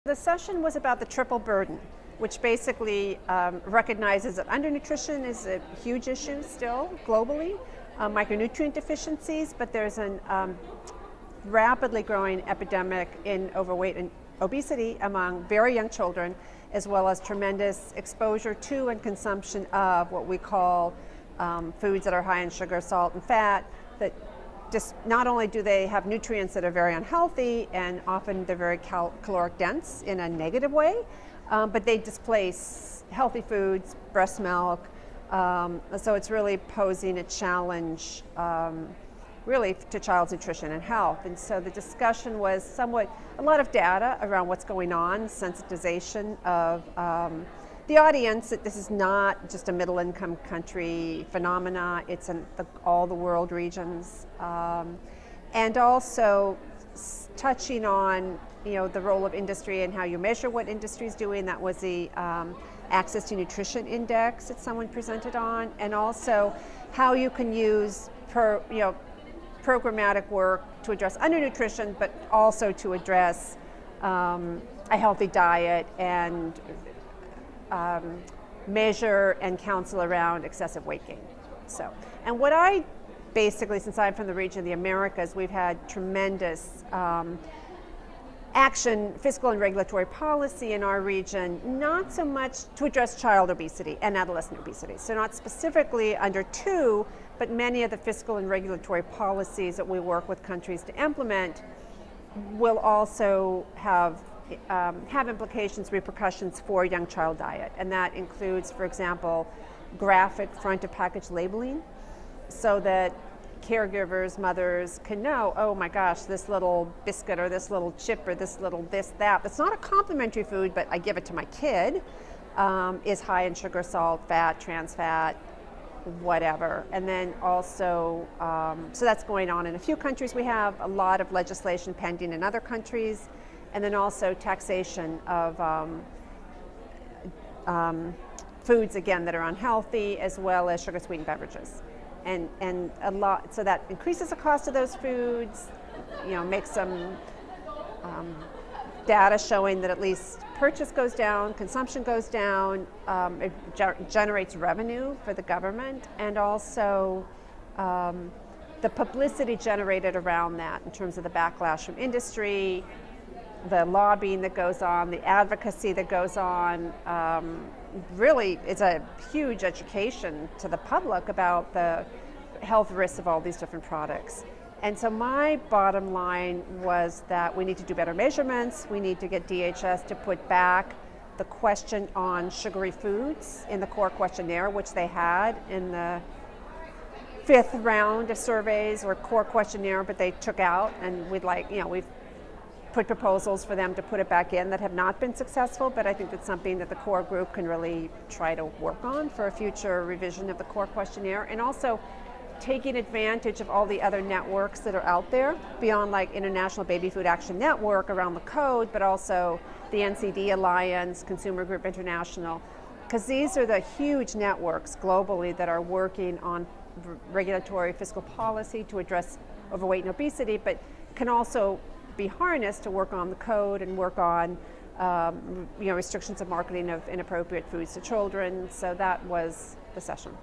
The session was about the triple burden, which basically recognizes that undernutrition is a huge issue still globally, micronutrient deficiencies, but there's a rapidly growing epidemic in overweight and obesity among very young children, as well as tremendous exposure to and consumption of what we call foods that are high in sugar, salt, and fat, that just not only do they have nutrients that are very unhealthy, and often they're very caloric dense in a negative way, but they displace healthy foods, breast milk, so it's really posing a challenge really to child's nutrition and health. And so the discussion was a lot of data around what's going on, sensitization of the audience that this is not just a middle income country phenomena, it's in all the world regions, and also touching on the role of industry and how you measure what industry is doing. That was the Access to Nutrition Index that someone presented on, and also how you can use programmatic work to address undernutrition, but also to address a healthy diet and measure and counsel around excessive weight gain. And what I basically, since I'm from the region of the Americas, we've had tremendous action, fiscal and regulatory policy in our region, not so much to address child obesity and adolescent obesity. So not specifically under two, but many of the fiscal and regulatory policies that we work with countries to implement will also have implications, repercussions for young child diet. And that includes, for example, graphic front of package labeling, so that caregivers, mothers can know, oh my gosh, this little biscuit or this little chip or this little that's not a complimentary food, but I give it to my kid, is high in sugar, salt, fat, trans fat, whatever. And then also, so that's going on in a few countries. We have a lot of legislation pending in other countries. And then also taxation of foods, again, that are unhealthy, as well as sugar sweetened beverages. And a lot, so that increases the cost of those foods, makes some data showing that at least purchase goes down, consumption goes down, it generates revenue for the government, and also the publicity generated around that in terms of the backlash from industry, the lobbying that goes on, the advocacy that goes on, really it's a huge education to the public about the health risks of all these different products. And so my bottom line was that we need to do better measurements. We need to get DHS to put back the question on sugary foods in the core questionnaire, which they had in the 5th round of surveys or core questionnaire, but they took out, and we've put proposals for them to put it back in that have not been successful, but I think that's something that the core group can really try to work on for a future revision of the core questionnaire, and also taking advantage of all the other networks that are out there beyond like International Baby Food Action Network around the code, but also the NCD Alliance, Consumer Group International, because these are the huge networks globally that are working on regulatory fiscal policy to address overweight and obesity, but can also be harnessed to work on the code and work on restrictions of marketing of inappropriate foods to children. So that was the session.